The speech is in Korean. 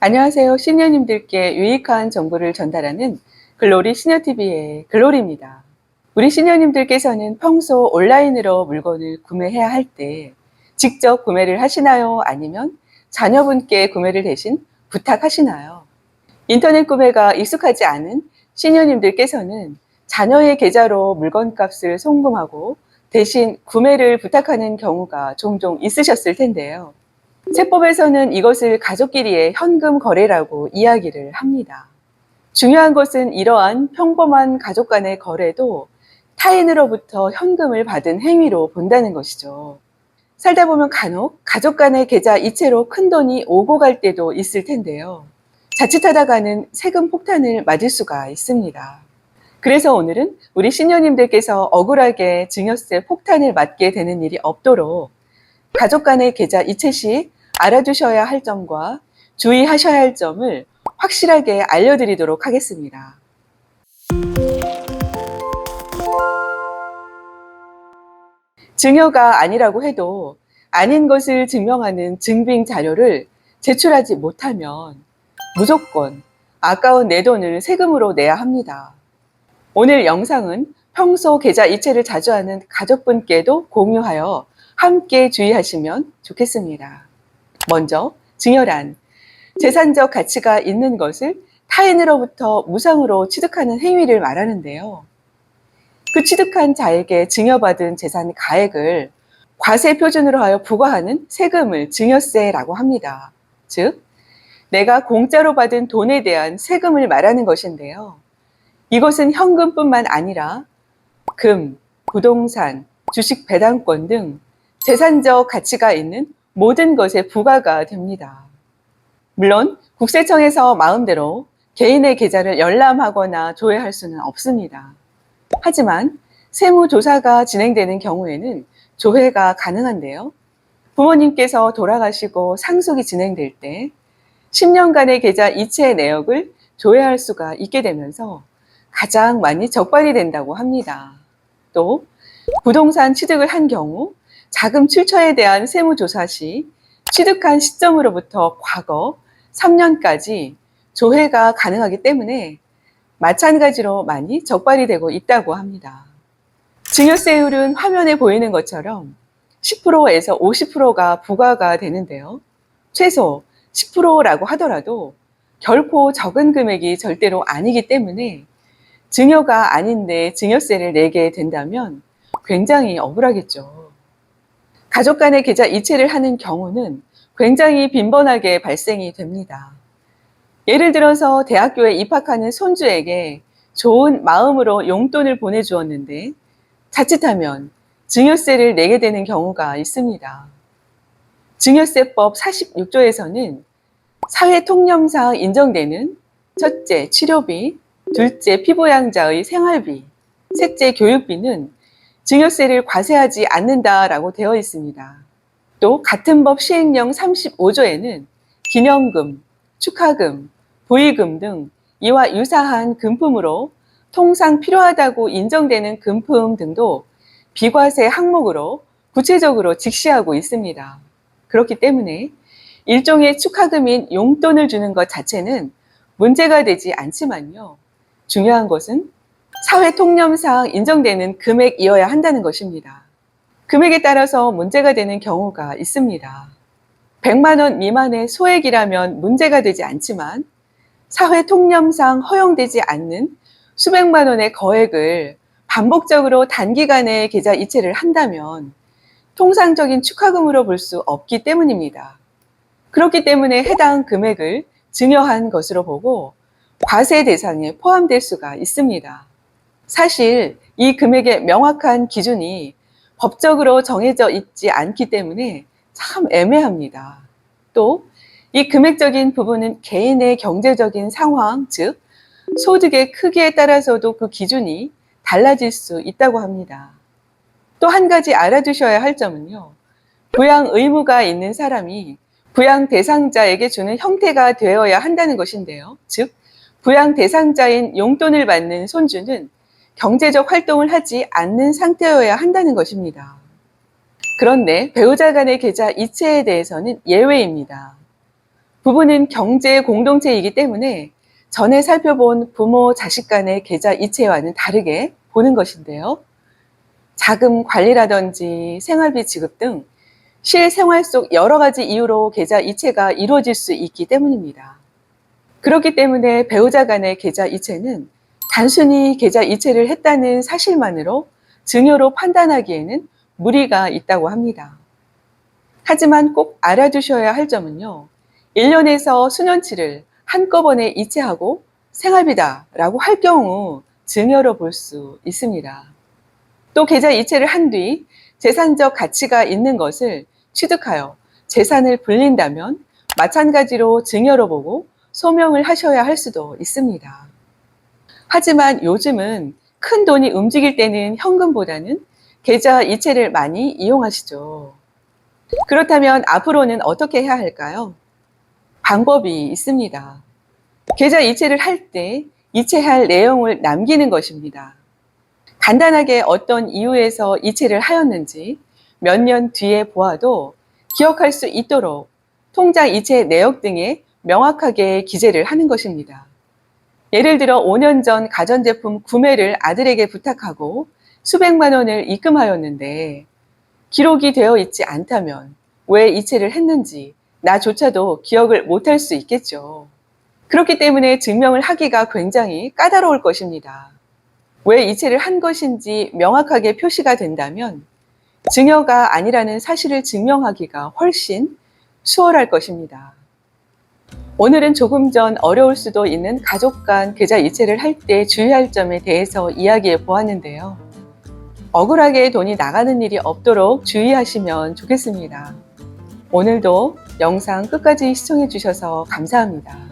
안녕하세요. 시니어님들께 유익한 정보를 전달하는 글로리 시니어TV의 글로리입니다. 우리 시니어님들께서는 평소 온라인으로 물건을 구매해야 할 때 직접 구매를 하시나요? 아니면 자녀분께 구매를 대신 부탁하시나요? 인터넷 구매가 익숙하지 않은 시니어님들께서는 자녀의 계좌로 물건값을 송금하고 대신 구매를 부탁하는 경우가 종종 있으셨을 텐데요. 세법에서는 이것을 가족끼리의 현금 거래라고 이야기를 합니다. 중요한 것은 이러한 평범한 가족 간의 거래도 타인으로부터 현금을 받은 행위로 본다는 것이죠. 살다 보면 간혹 가족 간의 계좌 이체로 큰돈이 오고 갈 때도 있을 텐데요. 자칫하다가는 세금 폭탄을 맞을 수가 있습니다. 그래서 오늘은 우리 시니어님들께서 억울하게 증여세 폭탄을 맞게 되는 일이 없도록 가족 간의 계좌 이체 시 알아두셔야 할 점과 주의하셔야 할 점을 확실하게 알려드리도록 하겠습니다. 증여가 아니라고 해도 아닌 것을 증명하는 증빙 자료를 제출하지 못하면 무조건 아까운 내 돈을 세금으로 내야 합니다. 오늘 영상은 평소 계좌 이체를 자주 하는 가족분께도 공유하여 함께 주의하시면 좋겠습니다. 먼저 증여란 재산적 가치가 있는 것을 타인으로부터 무상으로 취득하는 행위를 말하는데요. 그 취득한 자에게 증여받은 재산 가액을 과세 표준으로 하여 부과하는 세금을 증여세라고 합니다. 즉, 내가 공짜로 받은 돈에 대한 세금을 말하는 것인데요. 이것은 현금뿐만 아니라 금, 부동산, 주식 배당권 등 재산적 가치가 있는 모든 것에 부과가 됩니다. 물론 국세청에서 마음대로 개인의 계좌를 열람하거나 조회할 수는 없습니다. 하지만 세무조사가 진행되는 경우에는 조회가 가능한데요. 부모님께서 돌아가시고 상속이 진행될 때 10년간의 계좌 이체 내역을 조회할 수가 있게 되면서 가장 많이 적발이 된다고 합니다. 또 부동산 취득을 한 경우 자금 출처에 대한 세무조사 시 취득한 시점으로부터 과거 3년까지 조회가 가능하기 때문에 마찬가지로 많이 적발이 되고 있다고 합니다. 증여세율은 화면에 보이는 것처럼 10%에서 50%가 부과가 되는데요. 최소 10%라고 하더라도 결코 적은 금액이 절대로 아니기 때문에 증여가 아닌데 증여세를 내게 된다면 굉장히 억울하겠죠. 가족 간의 계좌 이체를 하는 경우는 굉장히 빈번하게 발생이 됩니다. 예를 들어서 대학교에 입학하는 손주에게 좋은 마음으로 용돈을 보내주었는데 자칫하면 증여세를 내게 되는 경우가 있습니다. 증여세법 46조에서는 사회통념상 인정되는 첫째 치료비, 둘째 피부양자의 생활비, 셋째 교육비는 증여세를 과세하지 않는다라고 되어 있습니다. 또 같은 법 시행령 35조에는 기념금, 축하금, 부의금 등 이와 유사한 금품으로 통상 필요하다고 인정되는 금품 등도 비과세 항목으로 구체적으로 직시하고 있습니다. 그렇기 때문에 일종의 축하금인 용돈을 주는 것 자체는 문제가 되지 않지만요. 중요한 것은 사회 통념상 인정되는 금액이어야 한다는 것입니다. 금액에 따라서 문제가 되는 경우가 있습니다. 100만 원 미만의 소액이라면 문제가 되지 않지만 사회 통념상 허용되지 않는 수백만 원의 거액을 반복적으로 단기간에 계좌 이체를 한다면 통상적인 축하금으로 볼 수 없기 때문입니다. 그렇기 때문에 해당 금액을 증여한 것으로 보고 과세 대상에 포함될 수가 있습니다. 사실 이 금액의 명확한 기준이 법적으로 정해져 있지 않기 때문에 참 애매합니다. 또 이 금액적인 부분은 개인의 경제적인 상황, 즉 소득의 크기에 따라서도 그 기준이 달라질 수 있다고 합니다. 또 한 가지 알아두셔야 할 점은요. 부양 의무가 있는 사람이 부양 대상자에게 주는 형태가 되어야 한다는 것인데요. 즉 부양 대상자인 용돈을 받는 손주는 경제적 활동을 하지 않는 상태여야 한다는 것입니다. 그런데 배우자 간의 계좌 이체에 대해서는 예외입니다. 부부는 경제 공동체이기 때문에 전에 살펴본 부모, 자식 간의 계좌 이체와는 다르게 보는 것인데요. 자금 관리라든지 생활비 지급 등 실생활 속 여러 가지 이유로 계좌 이체가 이루어질 수 있기 때문입니다. 그렇기 때문에 배우자 간의 계좌 이체는 단순히 계좌 이체를 했다는 사실만으로 증여로 판단하기에는 무리가 있다고 합니다. 하지만 꼭 알아두셔야 할 점은요. 1년에서 수년치를 한꺼번에 이체하고 생활비다라고 할 경우 증여로 볼 수 있습니다. 또 계좌 이체를 한 뒤 재산적 가치가 있는 것을 취득하여 재산을 불린다면 마찬가지로 증여로 보고 소명을 하셔야 할 수도 있습니다. 하지만 요즘은 큰 돈이 움직일 때는 현금보다는 계좌 이체를 많이 이용하시죠. 그렇다면 앞으로는 어떻게 해야 할까요? 방법이 있습니다. 계좌 이체를 할 때 이체할 내용을 남기는 것입니다. 간단하게 어떤 이유에서 이체를 하였는지 몇 년 뒤에 보아도 기억할 수 있도록 통장 이체 내역 등에 명확하게 기재를 하는 것입니다. 예를 들어 5년 전 가전제품 구매를 아들에게 부탁하고 수백만 원을 입금하였는데 기록이 되어 있지 않다면 왜 이체를 했는지 나조차도 기억을 못할 수 있겠죠. 그렇기 때문에 증명을 하기가 굉장히 까다로울 것입니다. 왜 이체를 한 것인지 명확하게 표시가 된다면 증여가 아니라는 사실을 증명하기가 훨씬 수월할 것입니다. 오늘은 조금 전 어려울 수도 있는 가족 간 계좌 이체를 할 때 주의할 점에 대해서 이야기해 보았는데요. 억울하게 돈이 나가는 일이 없도록 주의하시면 좋겠습니다. 오늘도 영상 끝까지 시청해 주셔서 감사합니다.